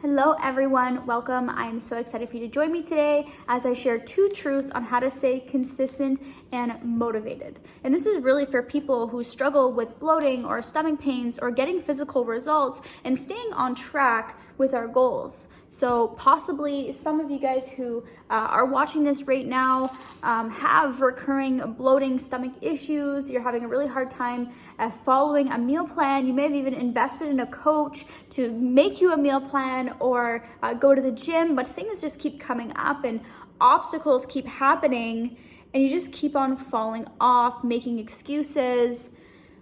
Hello everyone, welcome. I'm so excited for you to join me today as I share 2 truths on how to stay consistent and motivated. And this is really for people who struggle with bloating or stomach pains or getting physical results and staying on track with our goals. So possibly some of you guys who are watching this right now have recurring bloating stomach issues. You're having a really hard time following a meal plan. You may have even invested in a coach to make you a meal plan or go to the gym, but things just keep coming up and obstacles keep happening and you just keep on falling off, making excuses,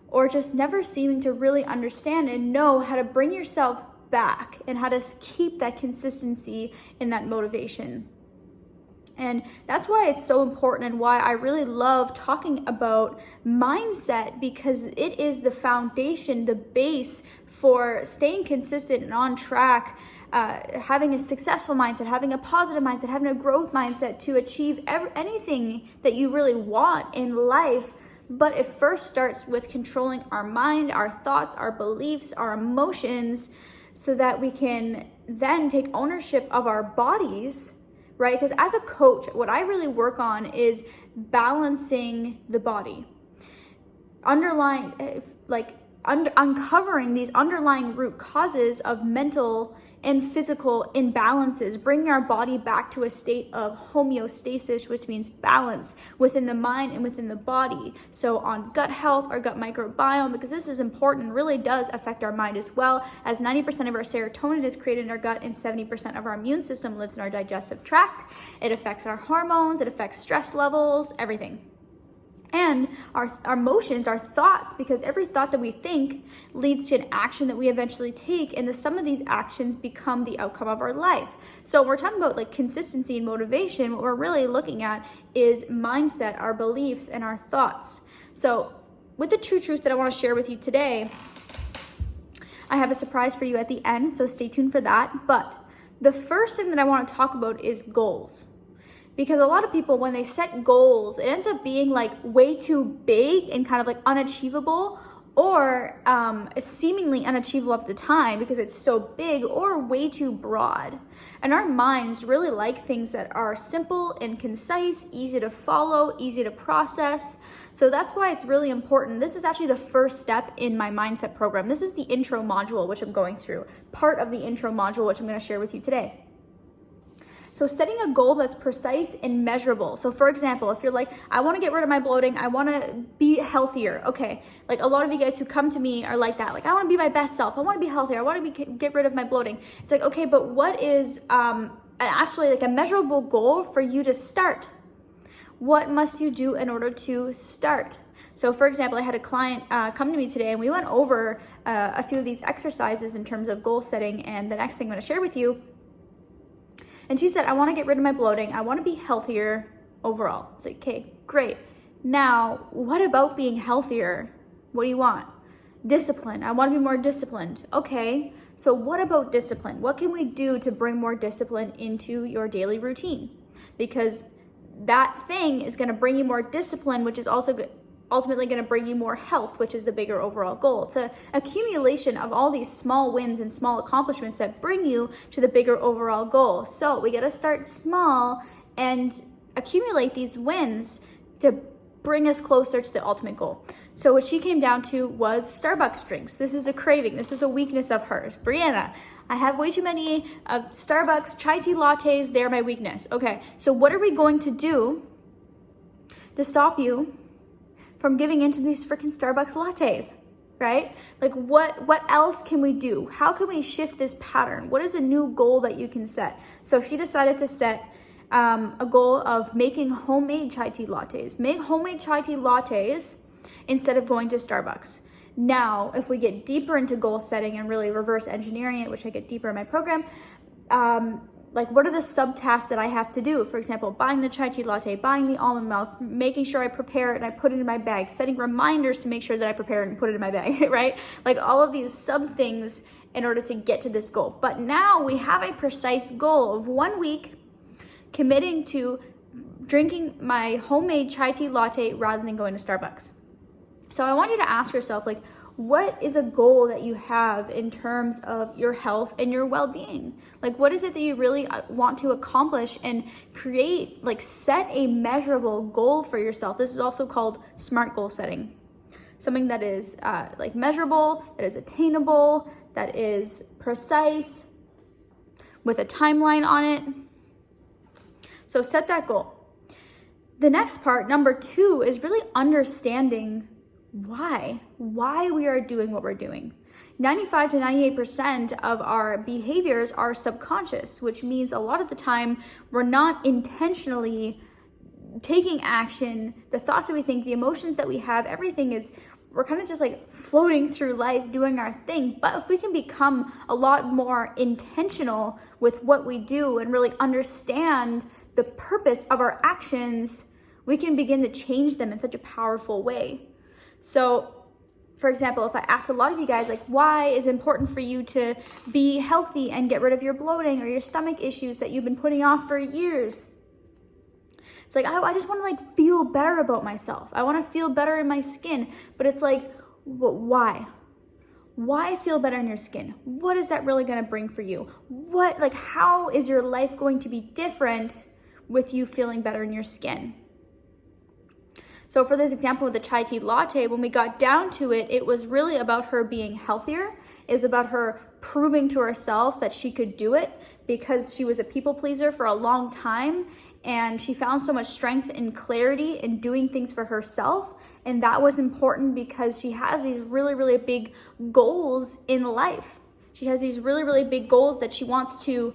or just never seeming to really understand and know how to bring yourself back and how to keep that consistency in that motivation. And that's why it's so important and why I really love talking about mindset, because it is the foundation, the base for staying consistent and on track, having a successful mindset, having a positive mindset, having a growth mindset to achieve anything that you really want in life. But it first starts with controlling our mind, our thoughts, our beliefs, our emotions, so that we can then take ownership of our bodies, right? Because as a coach, what I really work on is balancing the body, uncovering these underlying root causes of mental and physical imbalances, bringing our body back to a state of homeostasis, which means balance within the mind and within the body. So on gut health, our gut microbiome, because this is important, really does affect our mind as well, as 90% of our serotonin is created in our gut and 70% of our immune system lives in our digestive tract. It affects our hormones, it affects stress levels, everything. And our emotions, our thoughts, because every thought that we think leads to an action that we eventually take, and the sum of these actions become the outcome of our life. So when we're talking about like consistency and motivation, what we're really looking at is mindset, our beliefs, and our thoughts. So with the 2 truths that I want to share with you today, I have a surprise for you at the end, so stay tuned for that. But the first thing that I want to talk about is goals. Because a lot of people, when they set goals, it ends up being like way too big and kind of like unachievable, or it's seemingly unachievable at the time because it's so big, or way too broad. And our minds really like things that are simple and concise, easy to follow, easy to process. So that's why it's really important. This is actually the first step in my mindset program. This is the intro module, which I'm going through, part of the intro module, which I'm going to share with you today. So setting a goal that's precise and measurable. So for example, if you're like, I want to get rid of my bloating, I want to be healthier. Okay, like a lot of you guys who come to me are like that. Like, I want to be my best self. I want to be healthier. I want to get rid of my bloating. It's like, okay, but what is actually like a measurable goal for you to start? What must you do in order to start? So for example, I had a client come to me today and we went over a few of these exercises in terms of goal setting. And the next thing I'm going to share with you, and she said, I want to get rid of my bloating. I want to be healthier overall. It's like, okay, great. Now, what about being healthier? What do you want? Discipline. I want to be more disciplined. Okay, so what about discipline? What can we do to bring more discipline into your daily routine? Because that thing is going to bring you more discipline, which is also ultimately going to bring you more health, which is the bigger overall goal. It's an accumulation of all these small wins and small accomplishments that bring you to the bigger overall goal. So we got to start small and accumulate these wins to bring us closer to the ultimate goal. So what she came down to was Starbucks drinks. This is a craving. This is a weakness of hers. Brianna, I have way too many Starbucks chai tea lattes. They're my weakness. Okay, so what are we going to do to stop you from giving into these freaking Starbucks lattes, right? Like what else can we do? How can we shift this pattern? What is a new goal that you can set? So she decided to set a goal of making homemade chai tea lattes. Make homemade chai tea lattes instead of going to Starbucks. Now, if we get deeper into goal setting and really reverse engineering it, which I get deeper in my program, like what are the subtasks that I have to do? For example, buying the chai tea latte, buying the almond milk, making sure I prepare it and I put it in my bag, setting reminders to make sure that I prepare it and put it in my bag, right? Like all of these sub things in order to get to this goal. But now we have a precise goal of 1 week committing to drinking my homemade chai tea latte rather than going to Starbucks. So I want you to ask yourself, like, what is a goal that you have in terms of your health and your well-being? Like, what is it that you really want to accomplish and create, like set a measurable goal for yourself. This is also called SMART goal setting. Something that is like measurable, that is attainable, that is precise, with a timeline on it. So set that goal. The next part, number 2, is really understanding why we are doing what we're doing. 95 to 98% of our behaviors are subconscious, which means a lot of the time we're not intentionally taking action. The thoughts that we think, the emotions that we have, everything is, we're kind of just like floating through life doing our thing. But if we can become a lot more intentional with what we do and really understand the purpose of our actions, we can begin to change them in such a powerful way. So, for example, if I ask a lot of you guys, like, why is it important for you to be healthy and get rid of your bloating or your stomach issues that you've been putting off for years? It's like, I just want to like feel better about myself. I want to feel better in my skin. But it's like, why? Why feel better in your skin? What is that really going to bring for you? How is your life going to be different with you feeling better in your skin? So for this example with the chai tea latte, when we got down to it, it was really about her being healthier. It was about her proving to herself that she could do it because she was a people pleaser for a long time. And she found so much strength and clarity in doing things for herself. And that was important because she has these really, really big goals in life. She has these really, really big goals that she wants to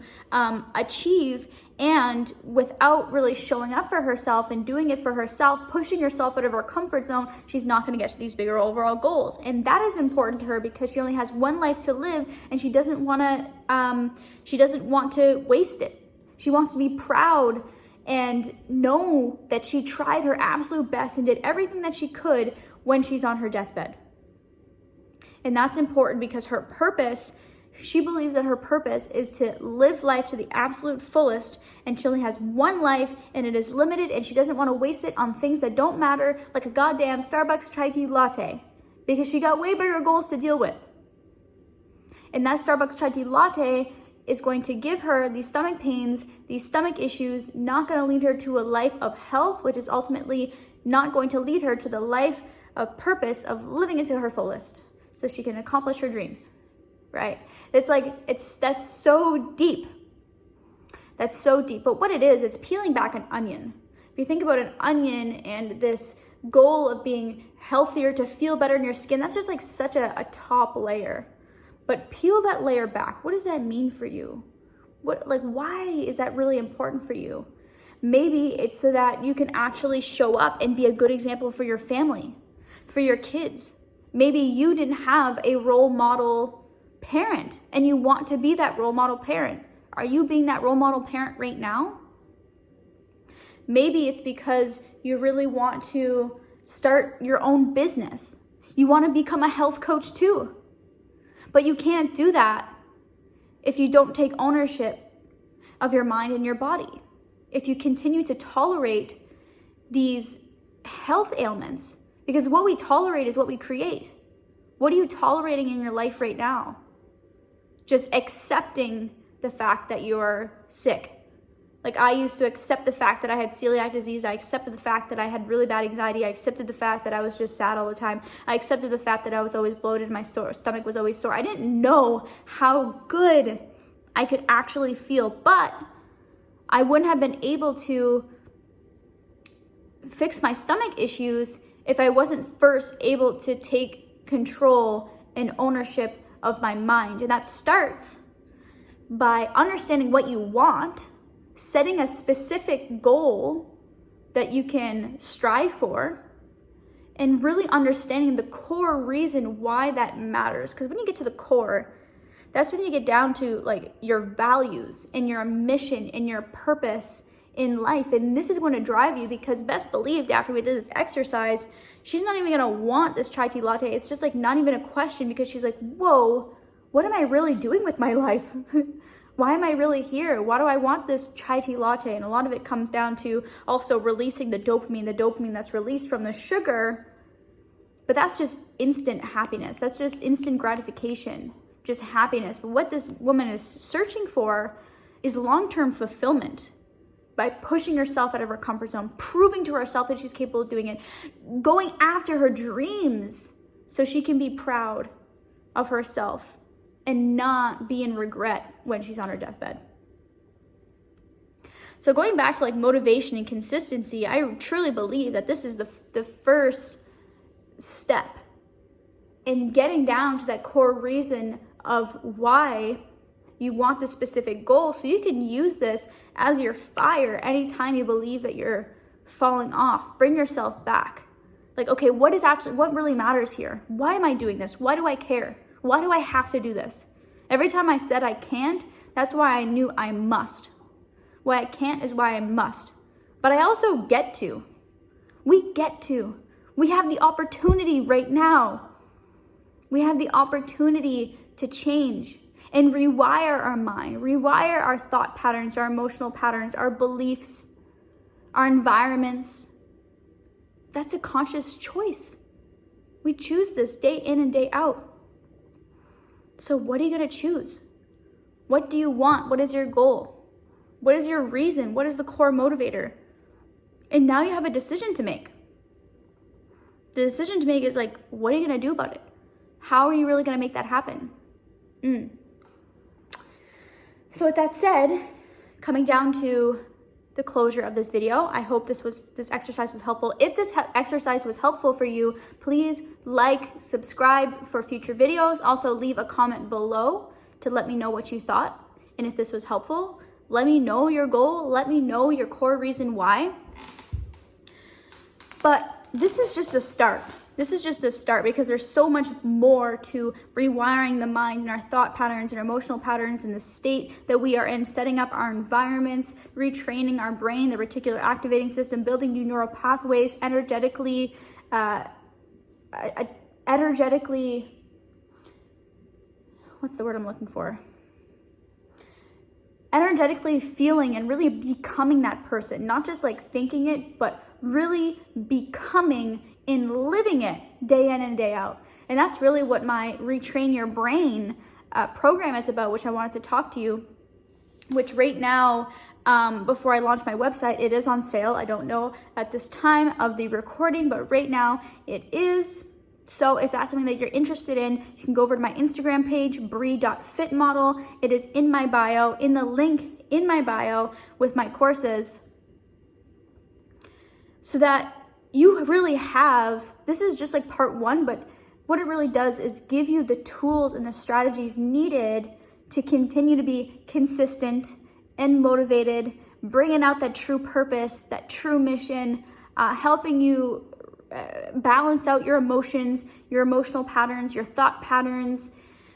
achieve. And without really showing up for herself and doing it for herself, pushing herself out of her comfort zone, she's not going to get to these bigger overall goals. And that is important to her because she only has one life to live, and she doesn't want to waste it. She wants to be proud and know that she tried her absolute best and did everything that she could when she's on her deathbed. And that's important because her purpose, she believes that her purpose is to live life to the absolute fullest, and she only has one life and it is limited, and she doesn't want to waste it on things that don't matter, like a goddamn Starbucks chai tea latte, because she got way bigger goals to deal with. And that Starbucks chai tea latte is going to give her these stomach pains, these stomach issues, not going to lead her to a life of health, which is ultimately not going to lead her to the life of purpose of living it to her fullest so she can accomplish her dreams, right? That's so deep. That's so deep. But what it is, it's peeling back an onion. If you think about an onion and this goal of being healthier to feel better in your skin, that's just like such a top layer. But peel that layer back. What does that mean for you? Why is that really important for you? Maybe it's so that you can actually show up and be a good example for your family, for your kids. Maybe you didn't have a role model parent and you want to be that role model parent. Are you being that role model parent right now? Maybe it's because you really want to start your own business. You want to become a health coach too. But you can't do that if you don't take ownership of your mind and your body. If you continue to tolerate these health ailments, because what we tolerate is what we create. What are you tolerating in your life right now? Just accepting the fact that you're sick. Like, I used to accept the fact that I had celiac disease. I accepted the fact that I had really bad anxiety. I accepted the fact that I was just sad all the time. I accepted the fact that I was always bloated. My stomach was always sore. I didn't know how good I could actually feel, but I wouldn't have been able to fix my stomach issues if I wasn't first able to take control and ownership of my mind. And that starts by understanding what you want, setting a specific goal that you can strive for, and really understanding the core reason why that matters. Because when you get to the core, that's when you get down to like your values and your mission and your purpose in life. And this is going to drive you, because best believed, after we did this exercise, she's not even going to want this chai tea latte. It's just like not even a question, because she's like, whoa, what am I really doing with my life? Why am I really here? Why do I want this chai tea latte? And a lot of it comes down to also releasing the dopamine that's released from the sugar But that's just instant happiness. That's just instant gratification, just happiness. But what this woman is searching for is long-term fulfillment by pushing herself out of her comfort zone, proving to herself that she's capable of doing it, going after her dreams so she can be proud of herself and not be in regret when she's on her deathbed. So going back to like motivation and consistency, I truly believe that this is the first step in getting down to that core reason of why you want this specific goal, so you can use this as your fire anytime you believe that you're falling off. Bring yourself back. Like, okay, what really matters here? Why am I doing this? Why do I care? Why do I have to do this? Every time I said I can't, that's why I knew I must. Why I can't is why I must. But I also get to. We get to. We have the opportunity right now. We have the opportunity to change and rewire our mind, rewire our thought patterns, our emotional patterns, our beliefs, our environments. That's a conscious choice. We choose this day in and day out. So what are you going to choose? What do you want? What is your goal? What is your reason? What is the core motivator? And now you have a decision to make. The decision to make is like, what are you going to do about it? How are you really going to make that happen? So with that said, coming down to the closure of this video, I hope this exercise was helpful. If this exercise was helpful for you, please like, subscribe for future videos. Also leave a comment below to let me know what you thought. And if this was helpful, let me know your goal. Let me know your core reason why. But this is just the start. This is just the start, because there's so much more to rewiring the mind and our thought patterns and our emotional patterns and the state that we are in, setting up our environments, retraining our brain, the reticular activating system, building new neural pathways, energetically, what's the word I'm looking for? Energetically feeling and really becoming that person, not just like thinking it, but really becoming and living it day in and day out. And that's really what my Retrain Your Brain program is about, which I wanted to talk to you, which right now, before I launch my website, it is on sale. I don't know at this time of the recording, but right now it is. So if that's something that you're interested in, you can go over to my Instagram page, brie.fitmodel. It is in my bio, in the link in my bio with my courses, so that you really have, this is just like part one, but what it really does is give you the tools and the strategies needed to continue to be consistent and motivated, bringing out that true purpose, that true mission, helping you balance out your emotions, your emotional patterns, your thought patterns,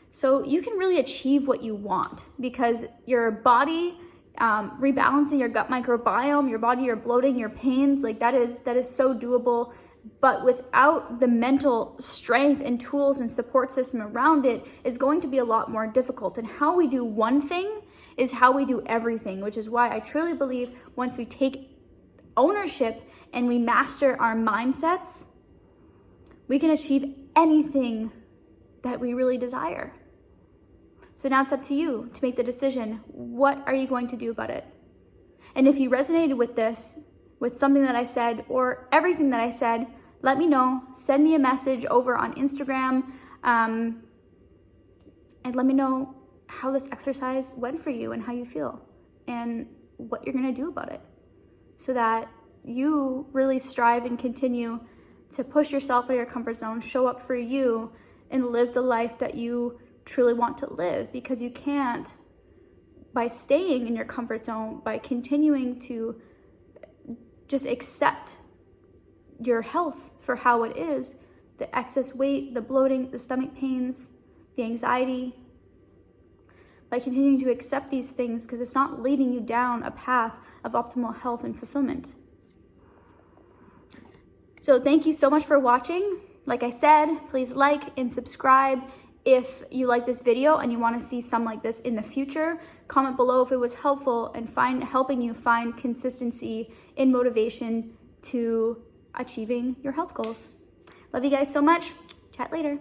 so you can really achieve what you want, because your body, rebalancing your gut microbiome, your body, your bloating, your pains, like that is so doable. But without the mental strength and tools and support system around it, is going to be a lot more difficult. And how we do one thing is how we do everything, which is why I truly believe once we take ownership and we master our mindsets, we can achieve anything that we really desire. So now it's up to you to make the decision. What are you going to do about it? And if you resonated with this, with something that I said or everything that I said, let me know. Send me a message over on Instagram, and let me know how this exercise went for you and how you feel and what you're going to do about it, so that you really strive and continue to push yourself out of your comfort zone, show up for you, and live the life that you truly want to live. Because you can't, by staying in your comfort zone, by continuing to just accept your health for how it is, the excess weight, the bloating, the stomach pains, the anxiety, by continuing to accept these things, because it's not leading you down a path of optimal health and fulfillment. So thank you so much for watching. Like I said, please like and subscribe if you like this video and you want to see some like this in the future. Comment below if it was helpful and helping you find consistency in motivation to achieving your health goals. Love you guys so much. Chat later.